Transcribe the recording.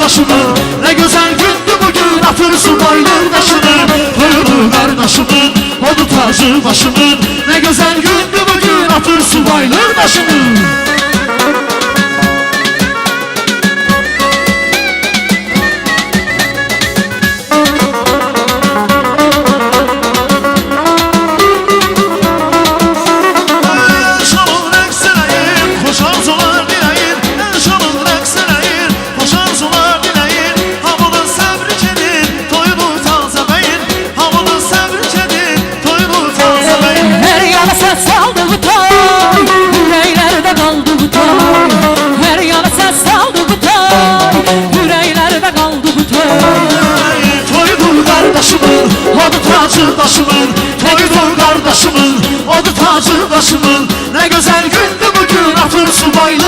kardeşimin, ne güzel gündü bugün, atır subaylar başımın. Toyunu kardeşimin, oldu tacı başımın, ne güzel gündü bugün, atır subaylar başımın. Odu tacı başımın, toydu kardeşimin, odu tacı başımın. Ne güzel gündü bugün, atır subaylı